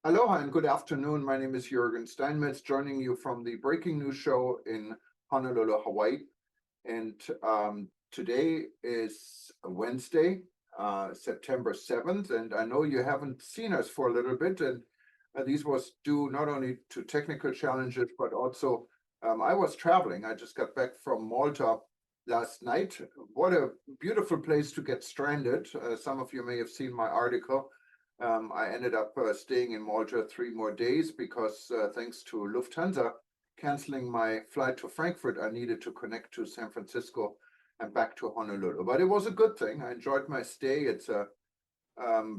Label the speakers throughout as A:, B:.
A: Aloha and good afternoon. My name is Juergen Steinmetz, joining you from the Breaking News Show in Honolulu, Hawaii. And today is Wednesday, September 7th. And I know you haven't seen us for a little bit. And these was due not only to technical challenges, but also I was traveling. I just got back from Malta last night. What a beautiful place to get stranded. Some of you may have seen my article. I ended up staying in Malta 3 more days because thanks to Lufthansa canceling my flight to Frankfurt, I needed to connect to San Francisco and back to Honolulu. But it was a good thing. I enjoyed my stay. It's a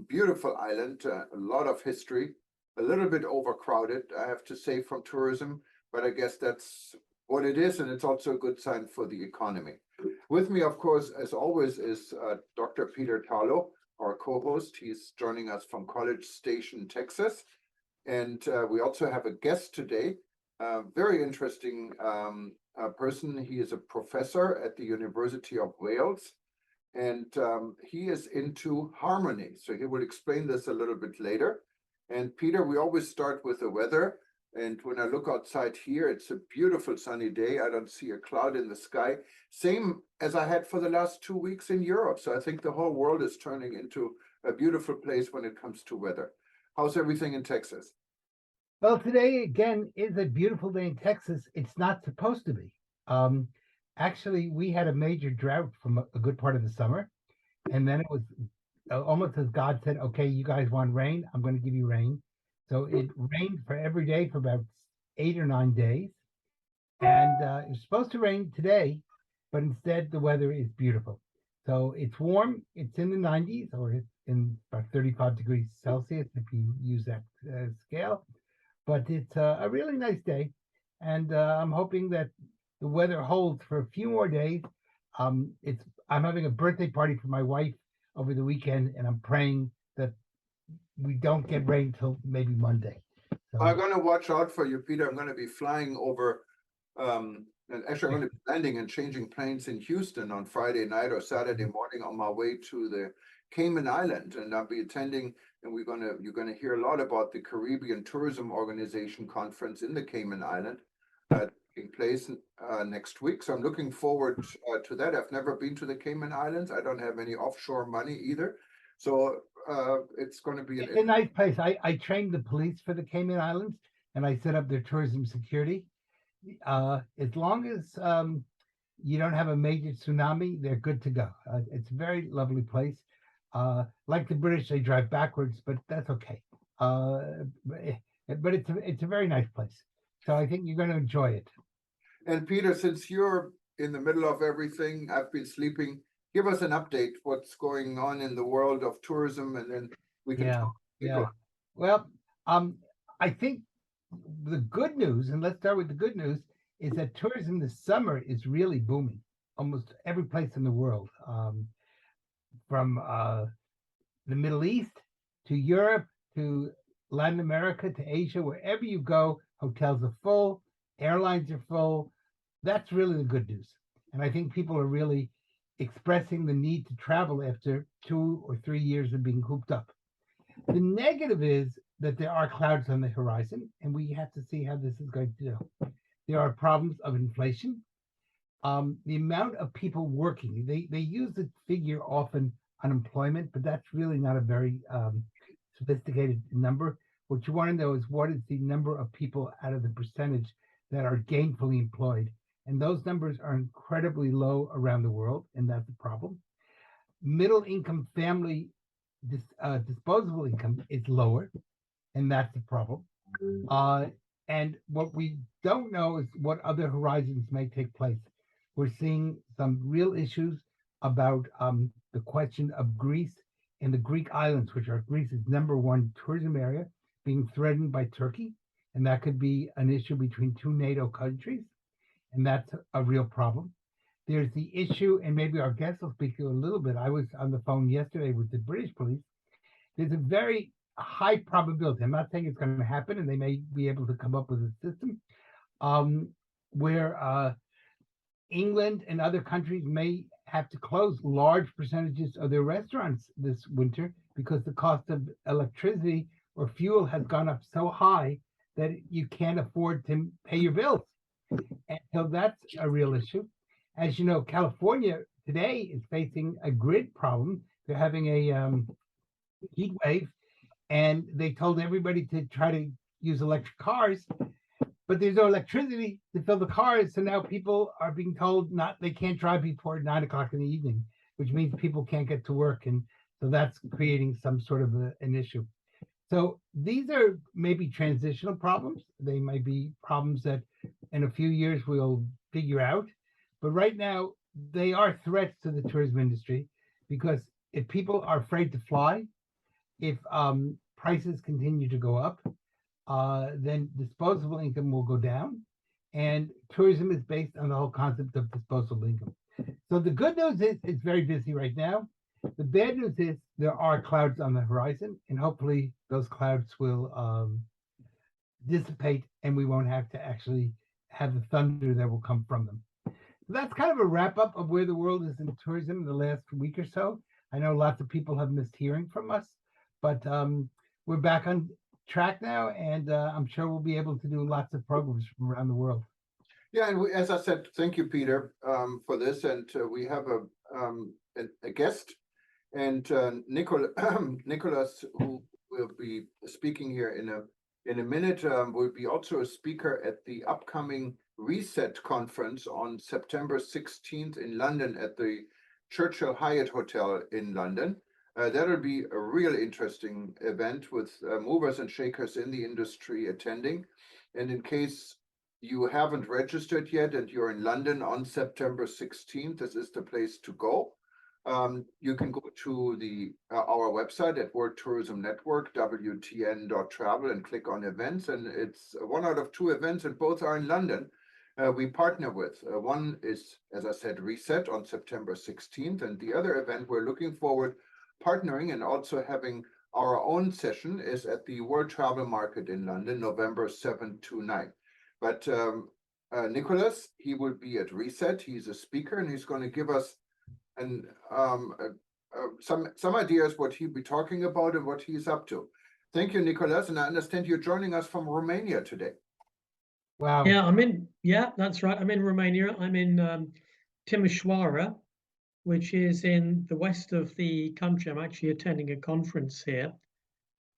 A: beautiful island, a lot of history, a little bit overcrowded, I have to say, from tourism, but I guess that's what it is, and it's also a good sign for the economy. With me, of course, as always, is Dr. Peter Tarlow, our co-host. He's joining us from College Station, Texas. And we also have a guest today, a very interesting person. He is a professor at the University of Wales, and he is into harmony. So he will explain this a little bit later. And Peter, we always start with the weather. And when I look outside here, it's a beautiful sunny day. I don't see a cloud in the sky. Same as I had for the last 2 weeks in Europe. So I think the whole world is turning into a beautiful place when it comes to weather. How's everything in Texas?
B: Well, today again is a beautiful day in Texas. It's not supposed to be. Actually, we had a major drought from a good part of the summer, and then it was almost as God said, "Okay, you guys want rain? I'm going to give you rain." So it rained for every day for about 8 or 9 days, and it was supposed to rain today, but instead the weather is beautiful. So it's warm. It's in the 90s, or it's in about 35 degrees Celsius if you use that scale. But it's a really nice day, and I'm hoping that the weather holds for a few more days. I'm having a birthday party for my wife over the weekend, and I'm praying that we don't get rain till maybe Monday. So
A: I'm going to watch out for you, Peter. I'm going to be flying over, and actually I'm going to be landing and changing planes in Houston on Friday night or Saturday morning on my way to the Cayman Island, and I'll be attending, and you're going to hear a lot about the Caribbean Tourism Organization conference in the Cayman Island taking place next week. So I'm looking forward to that. I've never been to the Cayman Islands. I don't have any offshore money either. So it's going to be
B: it's a nice place. I trained the police for the Cayman Islands, and I set up their tourism security. As long as you don't have a major tsunami, they're good to go. It's a very lovely place. Like the British, they drive backwards, but that's okay. But it's a very nice place. So I think you're going to enjoy it.
A: And Peter, since you're in the middle of everything, I've been sleeping. Give us an update. What's going on in the world of tourism, and then we can talk.
B: Yeah. Well, I think the good news, and let's start with the good news, is that tourism this summer is really booming. Almost every place in the world, from the Middle East to Europe to Latin America to Asia, wherever you go, hotels are full, airlines are full. That's really the good news. And I think people are really expressing the need to travel after 2 or 3 years of being cooped up. The negative is that there are clouds on the horizon, and we have to see how this is going to do. There are problems of inflation. The amount of people working, they use the figure often unemployment, but that's really not a very sophisticated number. What you want to know is what is the number of people out of the percentage that are gainfully employed. And those numbers are incredibly low around the world, and that's a problem. Middle income family disposable income is lower, and that's a problem. And what we don't know is what other horizons may take place. We're seeing some real issues about the question of Greece and the Greek islands, which are Greece's #1 tourism area, being threatened by Turkey. And that could be an issue between 2 NATO countries. And that's a real problem. There's the issue, and maybe our guest will speak to a little bit. I was on the phone yesterday with the British police. There's a very high probability, I'm not saying it's going to happen, and they may be able to come up with a system where England and other countries may have to close large percentages of their restaurants this winter because the cost of electricity or fuel has gone up so high that you can't afford to pay your bills. And so that's a real issue. As you know, California today is facing a grid problem. They're having a heat wave, and they told everybody to try to use electric cars, but there's no electricity to fill the cars. So now people are being told they can't drive before 9 o'clock in the evening, which means people can't get to work. And so that's creating some sort of an issue. So these are maybe transitional problems. They might be problems that in a few years we'll figure out. But right now, they are threats to the tourism industry, because if people are afraid to fly, if prices continue to go up, then disposable income will go down. And tourism is based on the whole concept of disposable income. So the good news is it's very busy right now. The bad news is there are clouds on the horizon, and hopefully those clouds will dissipate and we won't have to actually have the thunder that will come from them. So that's kind of a wrap up of where the world is in tourism in the last week or so. I know lots of people have missed hearing from us, but we're back on track now, and I'm sure we'll be able to do lots of programs from around the world.
A: Yeah, and as I said, thank you, Peter, for this. And we have a guest, and Nicholas, who will be speaking here in a minute, will be also a speaker at the upcoming Reset conference on September 16th in London at the Churchill Hyatt Hotel in London. That'll be a real interesting event with movers and shakers in the industry attending. And in case you haven't registered yet and you're in London on September 16th, this is the place to go. You can go to our website at World Tourism Network, WTN.travel, and click on events. And it's one out of two events, and both are in London. We partner with. One is, as I said, Reset on September 16th, and the other event we're looking forward partnering and also having our own session is at the World Travel Market in London, November 7 to 9. But Nicholas, he will be at Reset. He's a speaker, and he's going to give us some ideas what he'll be talking about and what he's up to. Thank you, Nicholas, and I understand you're joining us from Romania today.
B: Wow.
C: Yeah, that's right. I'm in Romania. I'm in Timișoara, which is in the west of the country. I'm actually attending a conference here.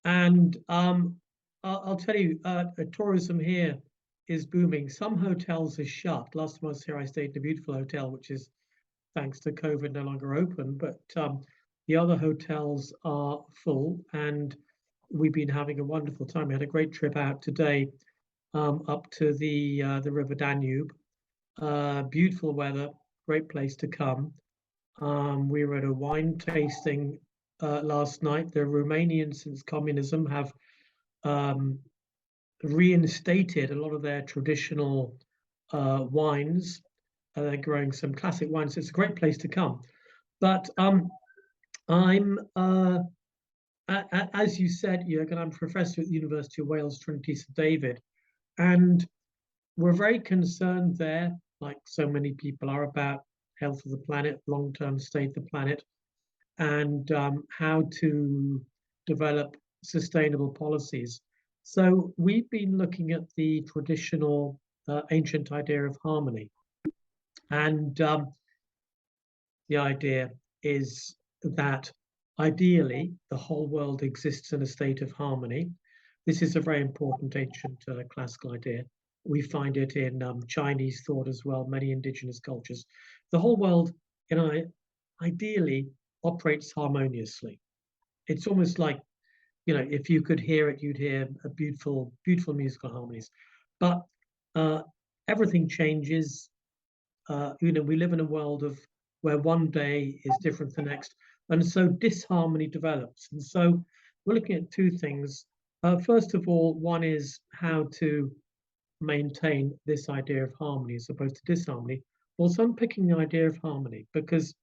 C: And I'll tell you, tourism here is booming. Some hotels are shut. Last time I was here, I stayed in a beautiful hotel, which is, thanks to COVID, no longer open. But the other hotels are full, and we've been having a wonderful time. We had a great trip out today up to the River Danube. Beautiful weather, great place to come. We were at a wine tasting last night. The Romanians, since communism, have reinstated a lot of their traditional wines. They're growing some classic wines. It's a great place to come. But I'm, as you said, Juergen, I'm a professor at the University of Wales, Trinity St David. And we're very concerned there, like so many people are, about health of the planet, long-term state of the planet, and how to develop sustainable policies. So we've been looking at the traditional ancient idea of harmony. And the idea is that ideally the whole world exists in a state of harmony. This is a very important ancient classical idea. We find it in Chinese thought as well, many indigenous cultures. The whole world, ideally operates harmoniously. It's almost like, if you could hear it, you'd hear a beautiful, beautiful musical harmonies. But everything changes. We live in a world where one day is different to the next, and so disharmony develops. And so we're looking at two things. First of all, one is how to maintain this idea of harmony as opposed to disharmony. Also, I'm picking the idea of harmony because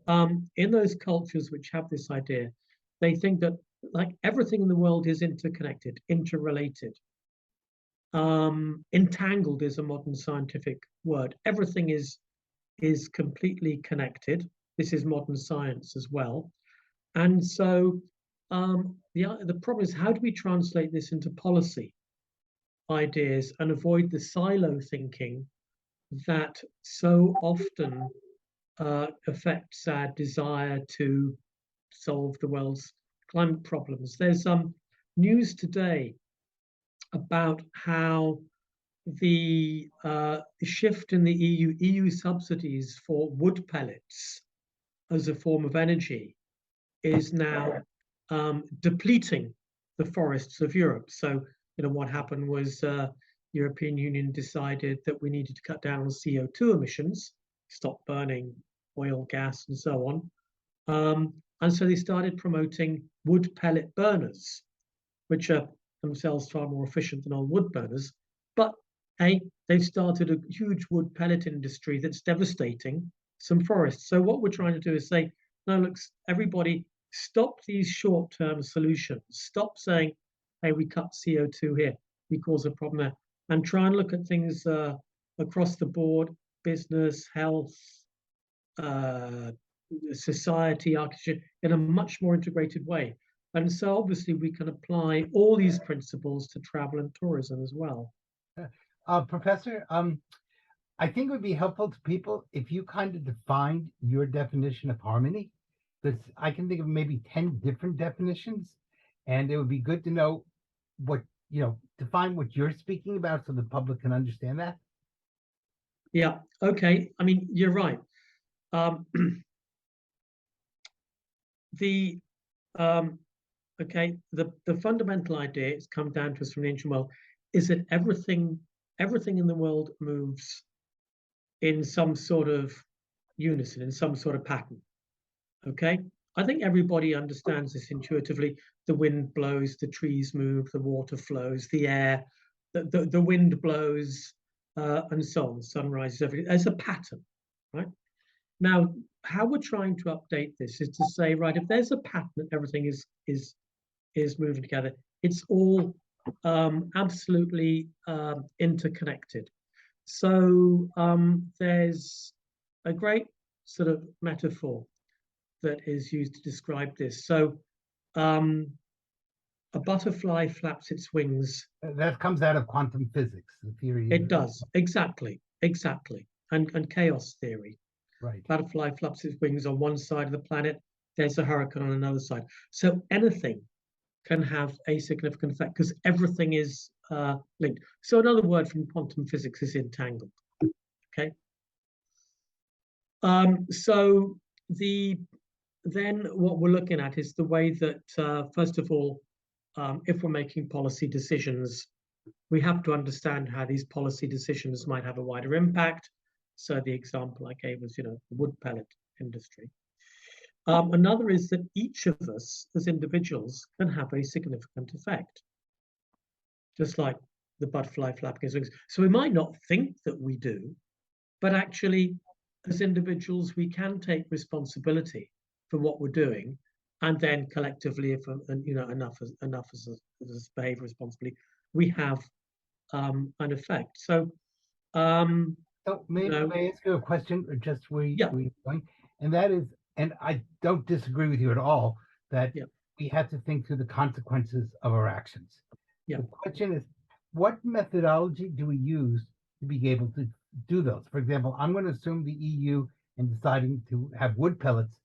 C: in those cultures which have this idea, they think that like everything in the world is interconnected, interrelated. Entangled is a modern scientific word. Everything is completely connected. This is modern science as well. And so the problem is, how do we translate this into policy ideas and avoid the silo thinking that so often affects our desire to solve the world's climate problems? There's news today about how the shift in the EU subsidies for wood pellets as a form of energy is now depleting the forests of Europe. So, what happened was European Union decided that we needed to cut down on CO2 emissions, stop burning oil, gas, and so on. And so they started promoting wood pellet burners, which are themselves far more efficient than old wood burners. But hey, they've started a huge wood pellet industry that's devastating some forests. So what we're trying to do is say, no, look, everybody, stop these short-term solutions. Stop saying, hey, we cut CO2 here, we cause a problem there, and try and look at things across the board: business, health, society, architecture, in a much more integrated way. And so obviously we can apply all these principles to travel and tourism as well.
B: Professor, I think it would be helpful to people if you kind of defined your definition of harmony, because I can think of maybe 10 different definitions, and it would be good to know what, define what you're speaking about so the public can understand that.
C: Yeah, okay. I mean, you're right. The fundamental idea, it's come down to us from the ancient world, is that everything in the world moves in some sort of unison, in some sort of pattern. Okay, I think everybody understands this intuitively. The wind blows, the trees move, the water flows, the air, the wind blows, and so on. Sun rises, everything. There's a pattern, right? Now, how we're trying to update this is to say, right, if there's a pattern, everything is moving together. It's all absolutely interconnected. So there's a great sort of metaphor that is used to describe this. So a butterfly flaps its wings.
B: That comes out of quantum physics, the theory.
C: It does, exactly, and chaos theory.
B: Right.
C: Butterfly flaps its wings on one side of the planet, there's a hurricane on another side. So anything can have a significant effect because everything is linked. So another word from quantum physics is entangled. Okay. So then what we're looking at is the way that first of all, if we're making policy decisions, we have to understand how these policy decisions might have a wider impact. So the example I gave was, the wood pellet industry. Another is that each of us as individuals can have a significant effect, just like the butterfly flapping its wings. So we might not think that we do, but actually, as individuals, we can take responsibility for what we're doing, and then collectively, if enough of us behave responsibly, we have an effect. So.
B: So may I ask you a question, or just where you're going? And that is, and I don't disagree with you at all, that we have to think through the consequences of our actions.
C: Yeah.
B: The question is, what methodology do we use to be able to do those? For example, I'm going to assume the EU, in deciding to have wood pellets,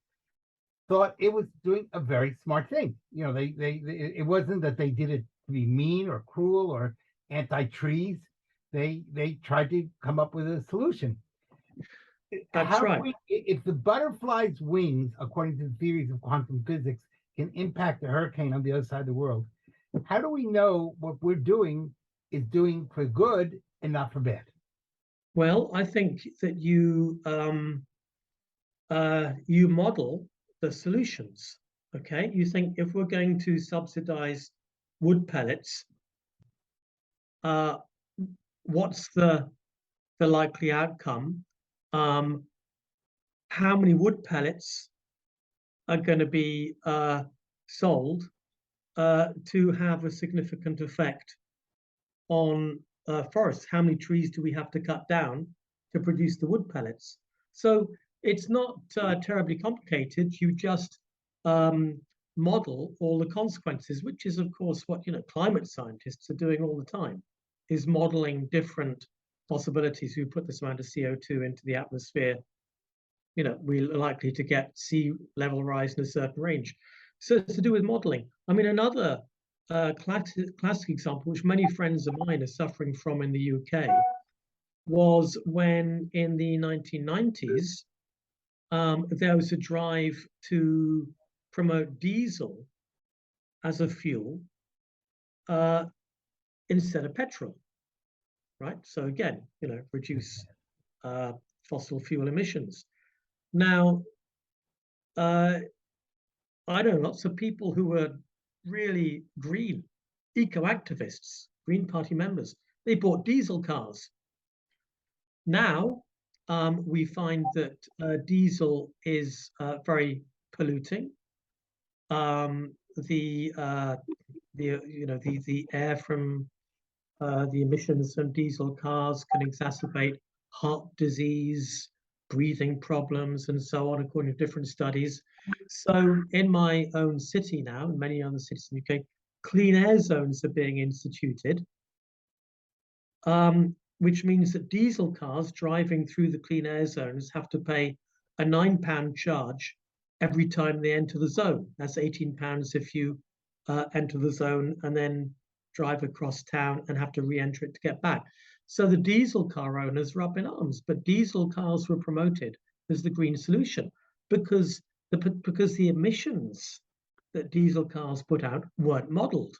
B: thought it was doing a very smart thing. It wasn't that they did it to be mean or cruel or anti-trees. They tried to come up with a solution.
C: That's right.
B: If the butterfly's wings, according to the theories of quantum physics, can impact a hurricane on the other side of the world, how do we know what we're doing is doing for good and not for bad?
C: Well, I think that you model the solutions. Okay, you think if we're going to subsidize wood pellets, what's the likely outcome? How many wood pellets are going to be sold to have a significant effect on forests? How many trees do we have to cut down to produce the wood pellets? So it's not terribly complicated. You just model all the consequences, which is, of course, what climate scientists are doing all the time, is modeling different possibilities. We put this amount of CO2 into the atmosphere, we're likely to get sea level rise in a certain range. So it's to do with modeling. I mean, another classic example, which many friends of mine are suffering from in the UK, was when in the 1990s, there was a drive to promote diesel as a fuel instead of petrol, right? So again, reduce fossil fuel emissions. Now, I know lots of people who were really green, eco-activists, Green Party members. They bought diesel cars. Now, we find that diesel is very polluting. The air from the emissions from diesel cars can exacerbate heart disease, breathing problems, and so on, according to different studies. So in my own city now, and many other cities in the UK, clean air zones are being instituted, which means that diesel cars driving through the clean air zones have to pay a £9 charge every time they enter the zone. That's £18 if you enter the zone and then drive across town and have to re-enter it to get back. So the diesel car owners were up in arms, but diesel cars were promoted as the green solution because the emissions that diesel cars put out weren't modeled.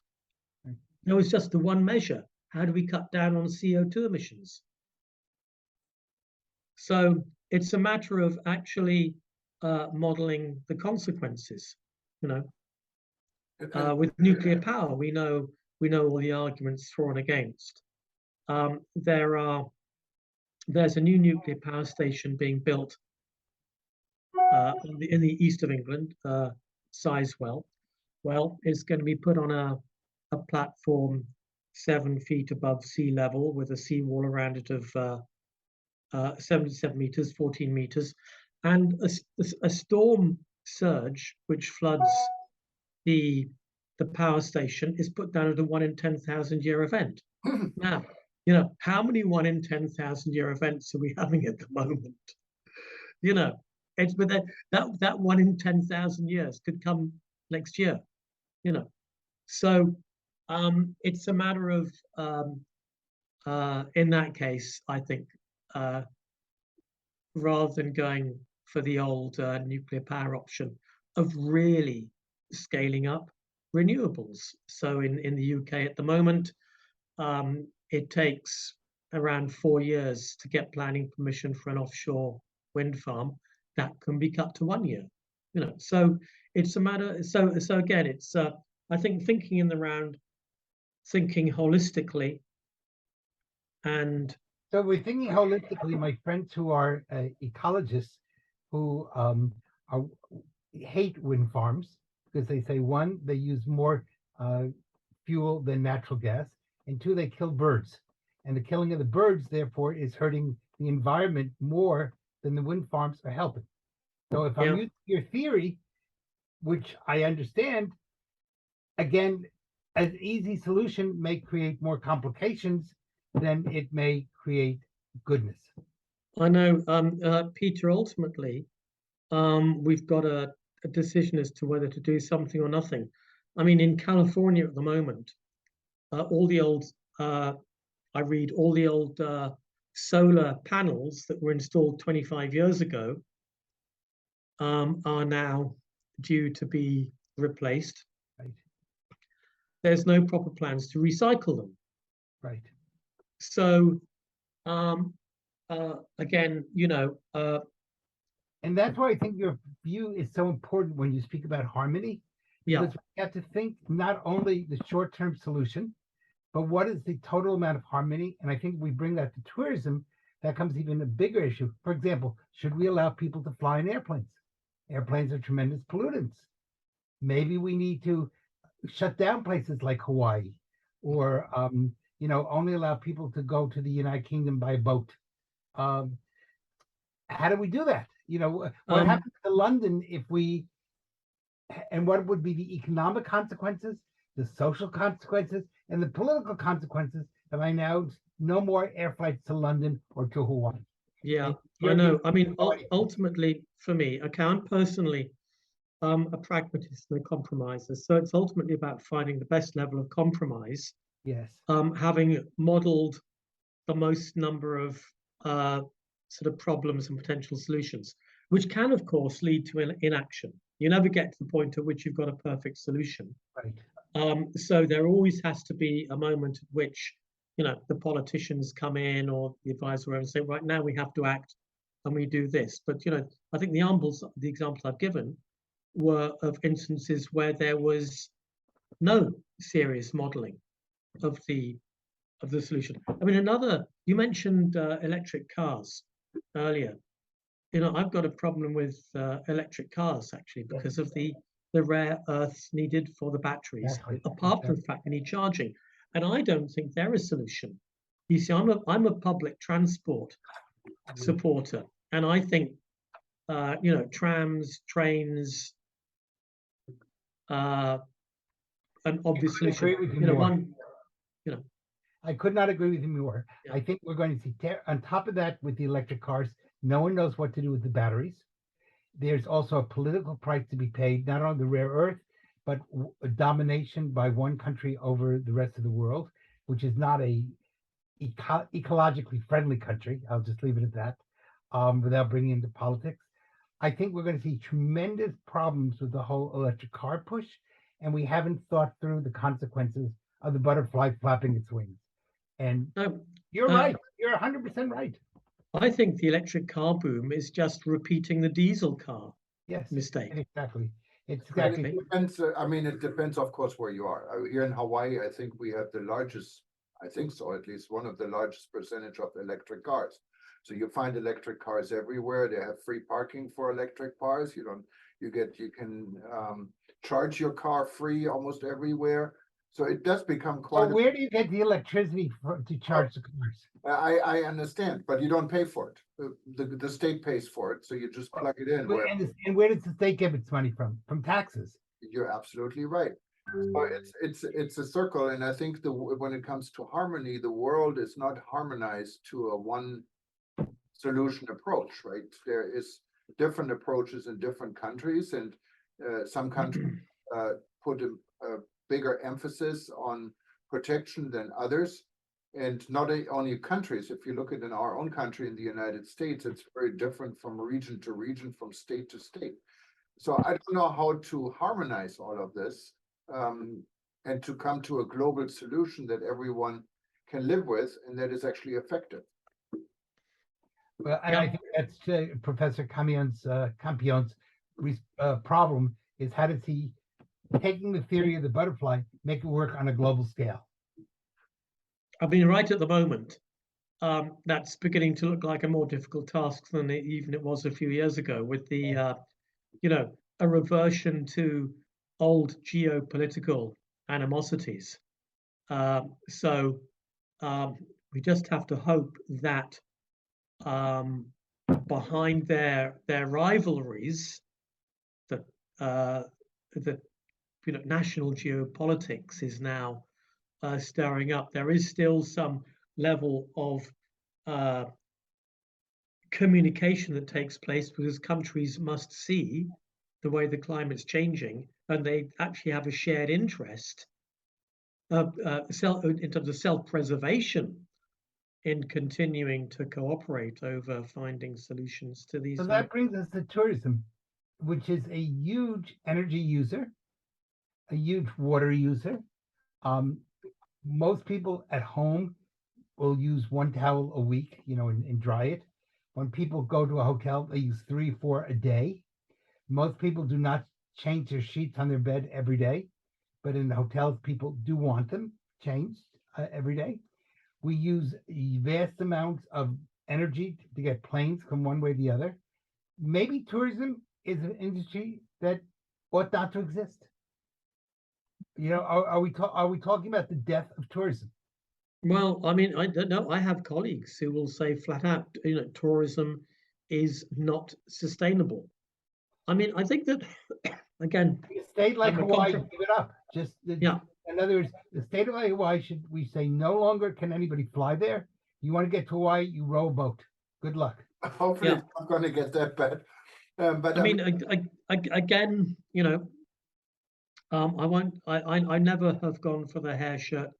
C: There was just the one measure. How do we cut down on CO2 emissions? So it's a matter of actually modeling the consequences. With nuclear power, we know all the arguments for and against. There's a new nuclear power station being built in the east of England, Sizewell. Well, it's going to be put on a platform 7 feet above sea level with a seawall around it of 77 meters, 14 meters, and a storm surge which floods the power station is put down as a 1 in 10,000 year event. Now, how many 1 in 10,000 year events are we having at the moment? But that 1 in 10,000 years could come next year. So it's a matter of in that case, I think, rather than going for the old nuclear power option, of really scaling up renewables. So in the UK at the moment, it takes around 4 years to get planning permission for an offshore wind farm. That can be cut to 1 year. So it's a matter. So again, it's I think thinking in the round, thinking holistically, and
B: so we're thinking holistically. My friends who are ecologists who hate wind farms because they say, one, they use more fuel than natural gas, and two, they kill birds. And the killing of the birds, therefore, is hurting the environment more than the wind farms are helping. So if I'm using your theory, which I understand, again, an easy solution may create more complications than it may create goodness.
C: I know, Peter, ultimately, we've got a decision as to whether to do something or nothing. I mean, in California at the moment, all the old, I read all the old solar panels that were installed 25 years ago are now due to be replaced.
B: Right.
C: There's no proper plans to recycle them.
B: Right.
C: So, again,
B: and that's why I think your view is so important when you speak about harmony. Because we have to think not only the short-term solution, but what is the total amount of harmony? And I think we bring that to tourism, that comes even a bigger issue. For example, should we allow people to fly in airplanes? Airplanes are tremendous pollutants. Maybe we need to shut down places like Hawaii, or only allow people to go to the United Kingdom by boat. How do we do that? What happens to London if we and what would be the economic consequences, the social consequences, and the political consequences if I now no more air flights to London or to Hawaii.
C: Yeah,
B: And
C: I know. I mean,
B: no idea.
C: ultimately, for me, okay, I'm personally a pragmatist and a compromiser. So it's ultimately about finding the best level of compromise,
B: Yes.
C: having modeled the most number of sort of problems and potential solutions, which can, of course, lead to inaction. You never get to the point at which you've got a perfect solution.
B: Right.
C: So there always has to be a moment at which, you know, the politicians come in or the advisor and say, right now we have to act and we do this. But, you know, I think the examples I've given were of instances where there was no serious modeling of the solution. I mean, you mentioned electric cars earlier. You know, I've got a problem with electric cars actually because of the rare earths needed for the batteries,
B: Exactly.
C: apart from the fact they need charging. And I don't think they're a solution. You see, I'm a public transport supporter, and I think you know, trams, trains, an obvious solution.
B: Agree with you
C: You know,
B: more.
C: you know,
B: I could not agree with you more.
C: Yeah.
B: I think we're going to see, on top of that, with the electric cars, no one knows what to do with the batteries. There's also a political price to be paid, not on the rare earth, but a domination by one country over the rest of the world, which is not a ecologically friendly country. I'll just leave it at that, without bringing into politics. I think we're going to see tremendous problems with the whole electric car push, and we haven't thought through the consequences of the butterfly flapping its wings. And
C: no,
B: you're right. You're 100% right.
C: I think the electric car boom is just repeating the diesel car
B: Yes,
C: mistake.
B: exactly. It's
A: And
B: exactly.
A: it depends, I mean, it depends, of course, where you are. Here in Hawaii, I think we have the largest, I think so, at least one of the largest percentage of electric cars. So you find electric cars everywhere. They have free parking for electric cars. You can charge your car free almost everywhere. So it does become
B: So
A: quite.
B: where do you get the electricity to charge the cars?
A: I understand, but you don't pay for it. The state pays for it, so you just plug it in.
B: And where does the state get its money from? From taxes.
A: You're absolutely right. So it's a circle, and I think when it comes to harmony, the world is not harmonized to a one solution approach, right? There is different approaches in different countries, and some countries put a bigger emphasis on protection than others. And not only countries, if you look at in our own country in the United States, it's very different from region to region, from state to state. So I don't know how to harmonize all of this and to come to a global solution that everyone can live with and that is actually effective.
B: Well, and I think that's Professor Campion's problem is how does he, taking the theory of the butterfly, make it work on a global scale?
C: I mean, right at the moment, that's beginning to look like a more difficult task than even it was a few years ago, with the, you know, a reversion to old geopolitical animosities. So we just have to hope that behind their rivalries, that you know, national geopolitics is now stirring up. There is still some level of communication that takes place because countries must see the way the climate's changing, and they actually have a shared interest in terms of self-preservation in continuing to cooperate over finding solutions to these.
B: So that brings us to tourism, which is a huge energy user, a huge water user. Most people at home will use one towel a week, you know, and dry it. When people go to a hotel, they use 3 or 4 a day. Most people do not change their sheets on their bed every day, but in the hotels, people do want them changed every day. We use vast amounts of energy to get planes from one way to the other. Maybe tourism is an industry that ought not to exist. You know, are we talking about the death of tourism?
C: Well, I mean, I don't know. I have colleagues who will say flat out, you know, tourism is not sustainable. I mean, I think that again,
B: A state like
C: I'm a
B: Hawaii,
C: contra-
B: give it up.
C: yeah,
B: In other words, the state of Hawaii should we say no longer can anybody fly there. You want to get to Hawaii, you row a boat. Good luck.
A: Hopefully
C: yeah.
A: it's not gonna get that bad. But
C: I mean, again, you know, I won't. I never have gone for the hair shirt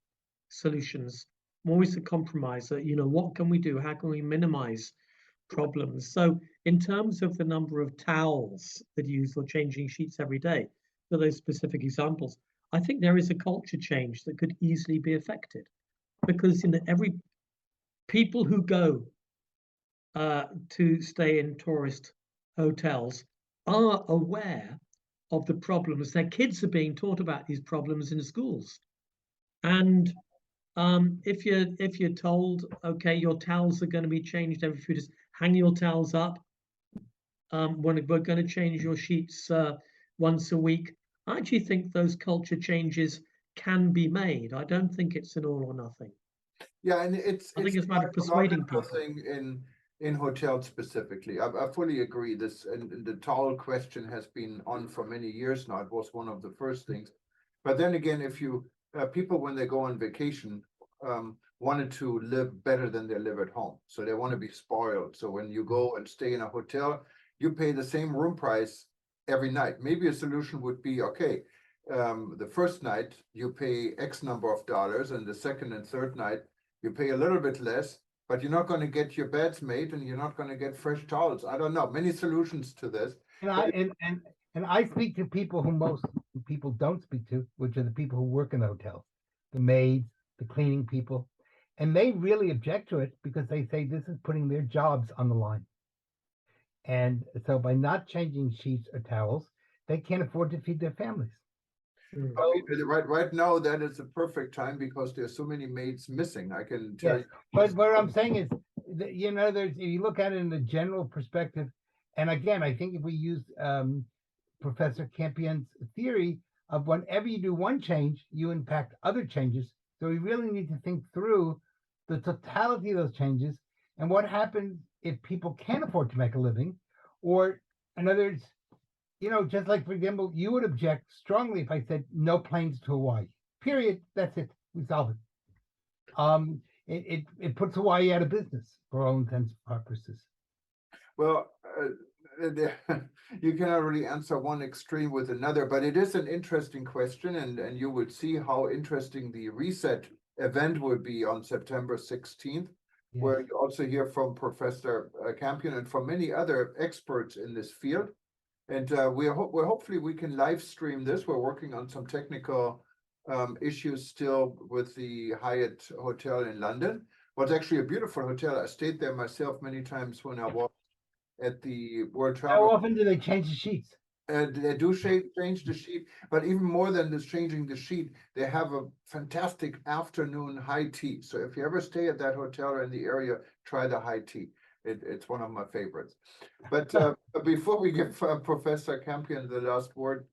C: solutions. I'm always a compromiser. You know, what can we do? How can we minimize problems? So, in terms of the number of towels that you use for changing sheets every day, for those specific examples, I think there is a culture change that could easily be affected because you know every people who go to stay in tourist hotels are aware of the problems. Their kids are being taught about these problems in schools. And if you're told, okay, your towels are going to be changed every few days, hang your towels up. When we're going to change your sheets once a week. I actually think those culture changes can be made. I don't think it's an all or nothing.
A: Yeah, and
C: I think it's a
A: not
C: matter of persuading people.
A: nothing in hotels specifically. I fully agree. This and the towel question has been on for many years now. It was one of the first things. But then again, if you people when they go on vacation wanted to live better than they live at home, so they want to be spoiled. So when you go and stay in a hotel, you pay the same room price every night. Maybe a solution would be okay. The first night you pay X number of dollars, and the second and third night you pay a little bit less, but you're not going to get your beds made and you're not going to get fresh towels. I don't know. Many solutions to this.
B: And I speak to people who most people don't speak to, which are the people who work in the hotels, the maids, the cleaning people, and they really object to it because they say this is putting their jobs on the line. And so by not changing sheets or towels, they can't afford to feed their families.
A: Right now, that is a perfect time because there's so many maids missing. I can tell
B: Yes,
A: you.
B: but what I'm saying is, you know, there's if you look at it in the general perspective, and again, I think if we use Professor Campion's theory of whenever you do one change, you impact other changes. So we really need to think through the totality of those changes and what happens if people can't afford to make a living, or in other words, you know, just like for example, you would object strongly if I said no planes to Hawaii. Period. That's it. We solve it. It puts Hawaii out of business for all intents and purposes.
A: Well, you cannot really answer one extreme with another, but it is an interesting question, and you would see how interesting the reset event will be on September 16th,
B: Yes.
A: where you also hear from Professor Campion and from many other experts in this field. And we're hopefully we can live stream this. We're working on some technical issues still with the Hyatt Hotel in London. Well, it's actually a beautiful hotel. I stayed there myself many times when I was at the World
B: How
A: Travel.
B: often do they change the sheets?
A: They do change the sheet, but even more than this changing the sheet, they have a fantastic afternoon high tea. So if you ever stay at that hotel or in the area, try the high tea. It's one of my favorites. But before we give Professor Campion the last word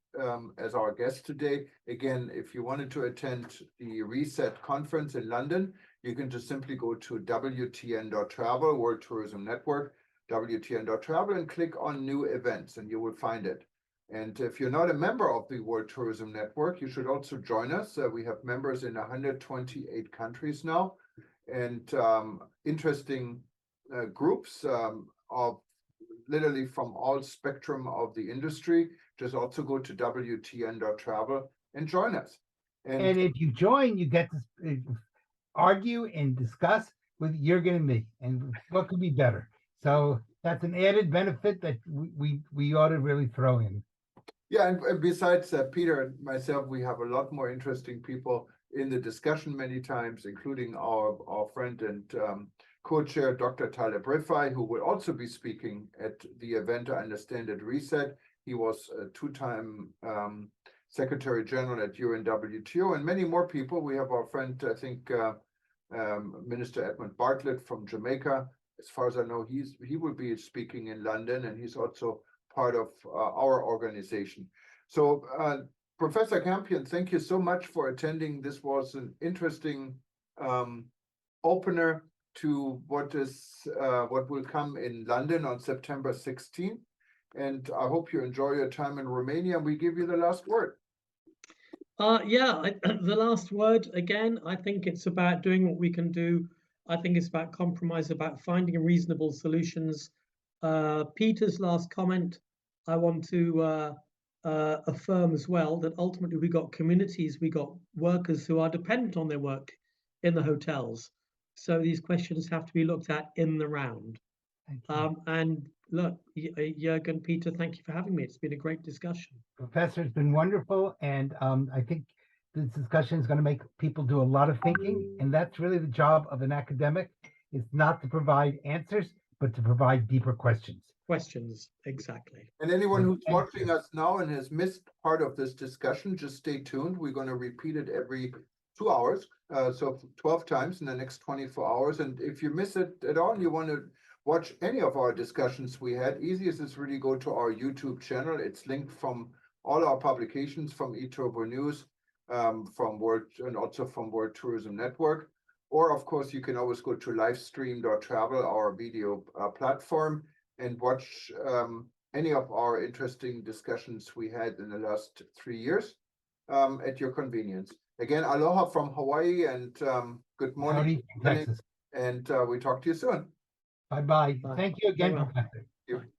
A: as our guest today, again, if you wanted to attend the Reset conference in London, you can just simply go to WTN.travel, World Tourism Network, WTN.travel, and click on new events, and you will find it. And if you're not a member of the World Tourism Network, you should also join us. We have members in 128 countries now, and interesting groups of literally from all spectrum of the industry. Just also go to WTN.travel and join us.
B: And if you join, you get to argue and discuss with Juergen and me, and what could be better. So that's an added benefit that we ought to really throw in.
A: Yeah, and besides Peter and myself, we have a lot more interesting people in the discussion many times, including our friend and co-chair, Dr. Tarlow, who will also be speaking at the event, I understand, at Reset. He was a two-time Secretary General at UNWTO, and many more people. We have our friend, I think, Minister Edmund Bartlett from Jamaica. As far as I know, he will be speaking in London, and he's also part of our organization. So, Professor Campion, thank you so much for attending. This was an interesting opener to what will come in London on September 16th. And I hope you enjoy your time in Romania. We give you the last word.
C: The last word again, I think it's about doing what we can do. I think it's about compromise, about finding reasonable solutions. Peter's last comment, I want to affirm as well that ultimately we got communities, we got workers who are dependent on their work in the hotels. So these questions have to be looked at in the round.
B: Thank you.
C: And look, Juergen, Peter, thank you for having me. It's been a great discussion.
B: Professor, it's been wonderful, and I think this discussion is going to make people do a lot of thinking, and that's really the job of an academic, is not to provide answers, but to provide deeper questions.
C: Questions, exactly.
A: And anyone who's
B: Thank
A: watching
B: you.
A: us now and has missed part of this discussion, just stay tuned. We're going to repeat it every 2 hours, so 12 times in the next 24 hours. And if you miss it at all, and you want to watch any of our discussions we had, easiest is really go to our YouTube channel. It's linked from all our publications, from eTurbo News, from World, and also from World Tourism Network. Or of course, you can always go to livestream.travel, our video platform, and watch any of our interesting discussions we had in the last 3 years at your convenience. Again, aloha from Hawaii, and good morning.
B: Howdy from Texas.
A: And we talk to you soon.
B: Bye-bye.
C: Bye.
B: Thank you again,
C: Very well.
B: Professor.
A: Thank you.